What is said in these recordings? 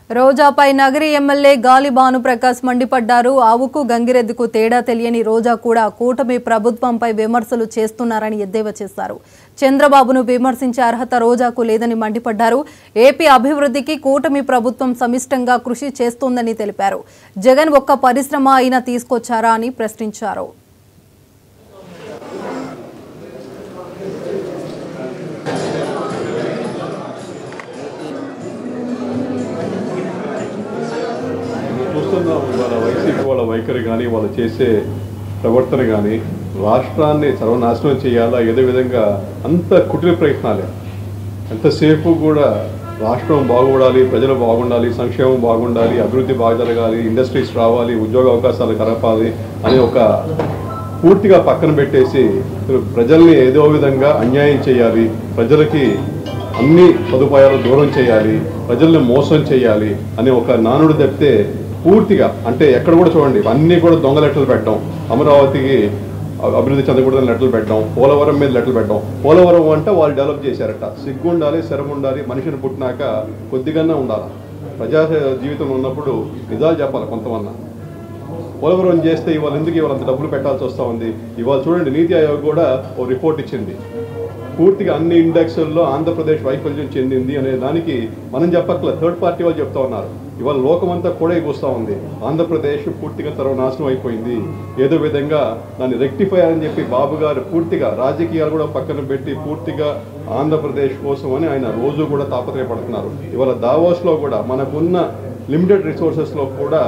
రోజాపై Nagari MLA గాలి భానుప్రకాష్ మండిపడ్డారు. ఆవుకు గంగిరెద్దుకు తేడా తెలియని రోజా కూడా కూటమి ప్రభుత్వంపై విమర్శలు చేస్తున్నారని ఎద్దేవా చేశారు. చంద్రబాబును విమర్శించే అర్హత రోజాకు లేదని మండిపడ్డారు. ఏపీ అభివృద్ధికి కూటమి ప్రభుత్వం సమిష్టంగా కృషి చేస్తోందని తెలిపారు. జగన్ ఒక్క పరిశ్రమ అయినా తీసుకొచ్చారా అని ప్రశ్నించారు. వాళ్ళ వైసీపీ వాళ్ళ వైఖరి కానీ వాళ్ళు చేసే ప్రవర్తన కానీ రాష్ట్రాన్ని సర్వనాశనం చేయాలా ఏదో విధంగా అంత కుటిల ప్రయత్నాలే. ఎంతసేపు కూడా రాష్ట్రం బాగుపడాలి, ప్రజలు బాగుండాలి, సంక్షేమం బాగుండాలి, అభివృద్ధి బాగా జరగాలి, ఇండస్ట్రీస్ రావాలి, ఉద్యోగ అవకాశాలు కలపాలి అని ఒక పూర్తిగా పక్కన పెట్టేసి ప్రజల్ని ఏదో విధంగా అన్యాయం చేయాలి, ప్రజలకి అన్ని సదుపాయాలు దూరం చేయాలి, ప్రజల్ని మోసం చేయాలి అనే ఒక నానుడు తప్పితే పూర్తిగా అంటే ఎక్కడ కూడా చూడండి అన్నీ కూడా దొంగ లెటర్లు పెట్టడం, అమరావతికి అభివృద్ధి చెందకూడదని లెటర్లు పెట్టడం, పోలవరం మీద లెటర్లు పెట్టడం. పోలవరం అంటే వాళ్ళు డెవలప్ చేశారట. సిగ్గు ఉండాలి, శరం ఉండాలి, మనిషిని పుట్టినాక కొద్దిగానే ఉండాలి. ప్రజా జీవితంలో ఉన్నప్పుడు నిజాలు చెప్పాలి కొంతమన్నా. పోలవరం చేస్తే ఇవాళ ఎందుకు ఇవాళ అంత డబ్బులు పెట్టాల్సి వస్తూ ఉంది. ఇవాళ చూడండి నీతి ఆయోగ్ కూడా ఓ రిపోర్ట్ ఇచ్చింది. పూర్తిగా అన్ని ఇండెక్స్ల్లో ఆంధ్రప్రదేశ్ వైఫల్యం చెందింది అనే దానికి మనం చెప్పట్ల, థర్డ్ పార్టీ వాళ్ళు చెప్తా ఉన్నారు. ఇవాళ లోకమంతా కూడా కూస్తూ ఉంది. ఆంధ్రప్రదేశ్ పూర్తిగా సర్వనాశనం అయిపోయింది, ఏదో విధంగా దాన్ని రెక్టిఫై అని చెప్పి బాబు గారు పూర్తిగా రాజకీయాలు కూడా పక్కన పెట్టి పూర్తిగా ఆంధ్రప్రదేశ్ కోసం అని ఆయన రోజు కూడా తాపత్రయపడుతున్నారు. ఇవాళ దావోస్లో కూడా మనకున్న లిమిటెడ్ రిసోర్సెస్లో కూడా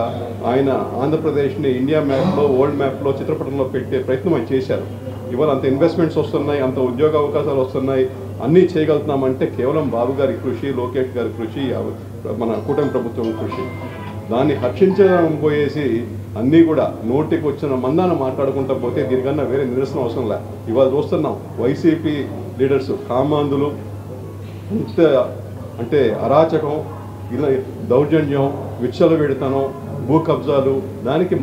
ఆయన ఆంధ్రప్రదేశ్ని ఇండియా మ్యాప్లో, వరల్డ్ మ్యాప్లో, చిత్రపటంలో పెట్టే ప్రయత్నం ఆయన చేశారు. ఇవాళ అంత ఇన్వెస్ట్మెంట్స్ వస్తున్నాయి, అంత ఉద్యోగ అవకాశాలు వస్తున్నాయి, అన్నీ చేయగలుగుతున్నామంటే కేవలం బాబు గారి కృషి, లోకేష్ గారి కృషి, మన కూటమి ప్రభుత్వం కృషి. దాన్ని హర్షించడం పోయేసి అన్నీ కూడా నోటికి వచ్చిన మందాన మాట్లాడుకుంటూ పోతే దీనికన్నా వేరే నిరసన అవసరం లే. ఇవాళ చూస్తున్నాం వైసీపీ లీడర్స్ కామాంధులు, ఇంత అంటే అరాచకం, ఇలా దౌర్జన్యం, విచ్చలవిడతనం, భూ కబ్జాలు, దానికి